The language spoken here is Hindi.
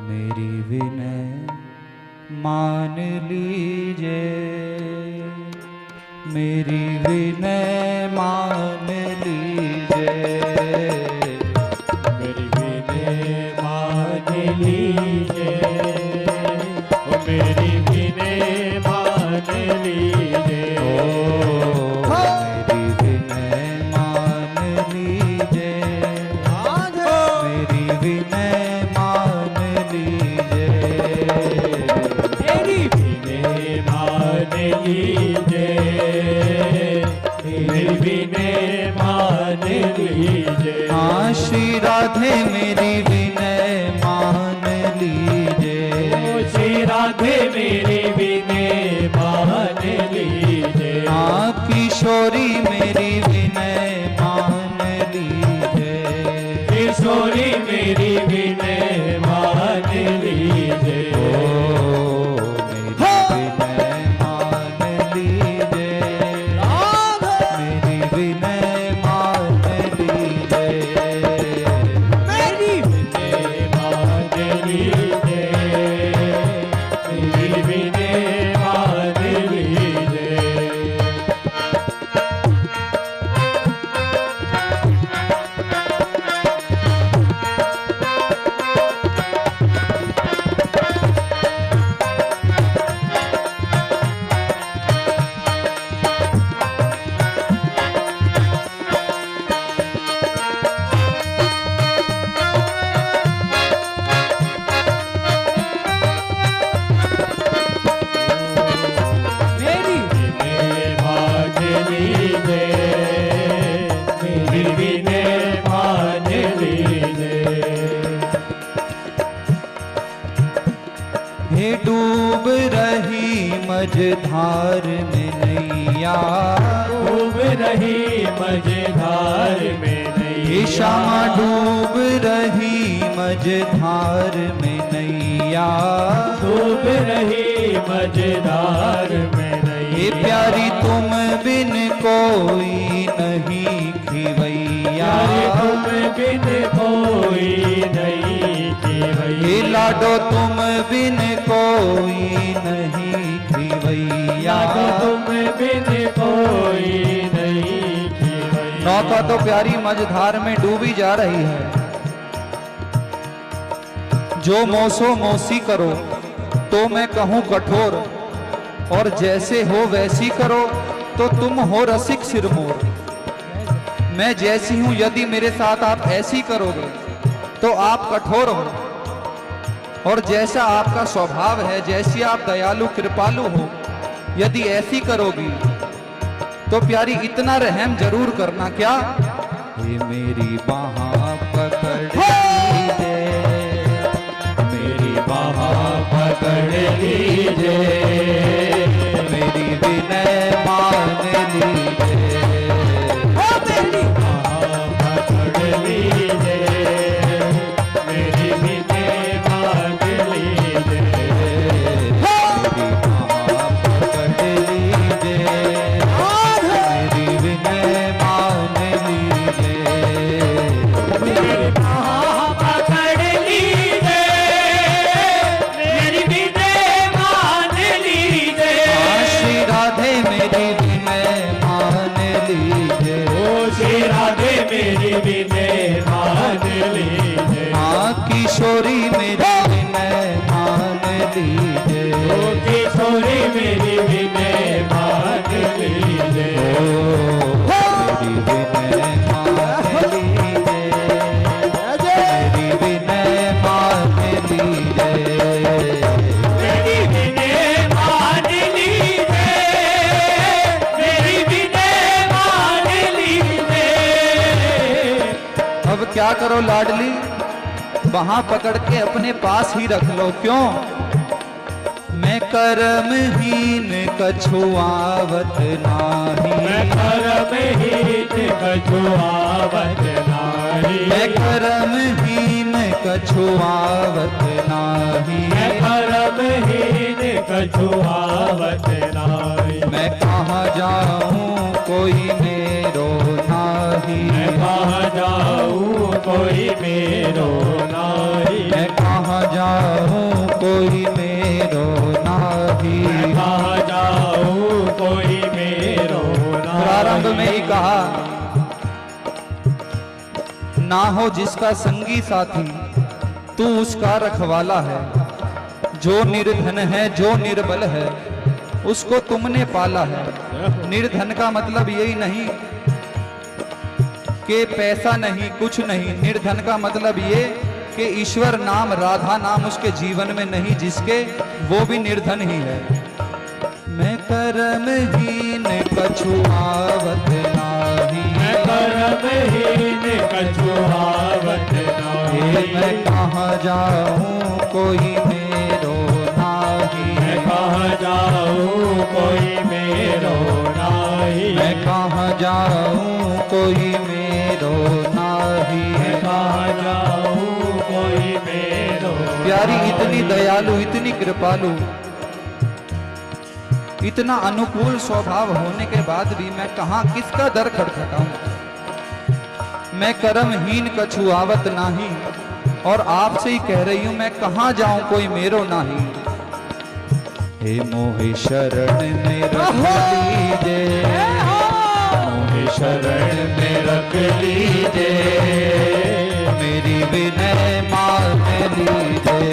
मेरी विनय मान लीजिए, मेरी विनय मान लीजिए, मेरी विनय मान लीजिए, ओ मेरी विनय मान लीजिए, मेरी विनय मान लीजिए, मेरी विनय मान लीजिए, मेरी विनय मान लीजिए, मेरी विनय मान लीजिए। हाँ श्री राधे मेरी विनय मान लीजिए, श्री राधे मेरी विनय मान लीजिए। हाँ किशोरी मेरी विनय मान लीजिए, किशोरी मेरी विनय मान लीजिए। डूब रही मझधार में नैया, डूब रही मझधार में नैया, श्यामा डूब रही मझधार में नैया, डूब रही मझधार में नैया। प्यारी तुम बिन कोई नहीं खिवैया, तुम बिन कोई नहीं खिवैया, लाडो तुम बिन कोई नहीं खिवैया, तुम बिन कोई नहीं खिवैया। नौका तो प्यारी मझधार में डूबी जा रही है, जो मोसो मोसी करो तो मैं कहूँ कठोर, और जैसे हो वैसी करो तो तुम हो रसिक सिरमोर। मैं जैसी हूं यदि मेरे साथ आप ऐसी करोगे तो आप कठोर हो, और जैसा आपका स्वभाव है, जैसी आप दयालु कृपालु हो, यदि ऐसी करोगी तो प्यारी इतना रहम जरूर करना। क्या ये मेरी बाहां पकड़ लीजिए, मेरी बाहां पकड़ लीजिए, मेरी विनय मान लीजिए, मेरी बाहां पकड़ लीजिए, मेरी विनय मान लीजिए, मेरी बाहां पकड़ लीजिए, मेरी विनय मान लीजिए, मेरी बाहां पकड़ लीजिए, मेरी विनय मान लीजिए। श्री राधे मेरी विनय मान लीजिए, ओ श्री राधे मेरी विनय मान लीजिए। हाँ किशोरी मेरी विनय मान लीजिए, ओ किशोरी मेरी विनय मान लीजिए। मेरी विनय मान लीजिए, मेरी विनय मान लीजिए, मेरी विनय मान लीजिए, मेरी विनय मान लीजिए। अब क्या करो लाडली, वहां पकड़ के अपने पास ही रख लो। क्यों? मैं कर्महीन कछुआवत नाही, मैं कर्महीन कछुआवत नाही, मैं कर्महीन कछुआवत नाही, मैं कर्महीन कछुआवत नाही। मैं कहाँ जाऊं कोई मेरो नाही, नाही। मैं कहाँ जाऊँ कोई मेरो नाही। मैं कहाँ जाऊँ कोई मेरो नाही। मैं कहाँ जाऊँ कोई मेरो नाही। प्रारंभ में ही कहा, ना हो जिसका संगी साथी तू उसका रखवाला है। जो निर्धन है जो निर्बल है उसको तुमने पाला है। निर्धन का मतलब यही नहीं कि पैसा नहीं कुछ नहीं, निर्धन का मतलब ये कि ईश्वर नाम राधा नाम उसके जीवन में नहीं, जिसके वो भी निर्धन ही है। मैं कर्महीन कछुआवत नाही। मैं कर्महीन कछुआवत नाही। मैं कहाँ जाऊँ कोई मेरो नाही। मैं कहाँ जाऊँ कोई मेरो नाही। मैं कहाँ जाऊँ कोई मेरो नाही। मैं कहाँ जाऊँ कोई मेरो। प्यारी इतनी दयालु इतनी कृपालु इतना अनुकूल स्वभाव होने के बाद भी मैं कहाँ किसका दर खटखटाऊं। मैं कर्महीन कछुआवत नाही, और आपसे ही कह रही हूं मैं कहाँ जाऊं कोई मेरो नाही। हे मोहि शरण में रख लीजे, मोहि शरण में रख लीजे, मेरी विनय मान लीजे।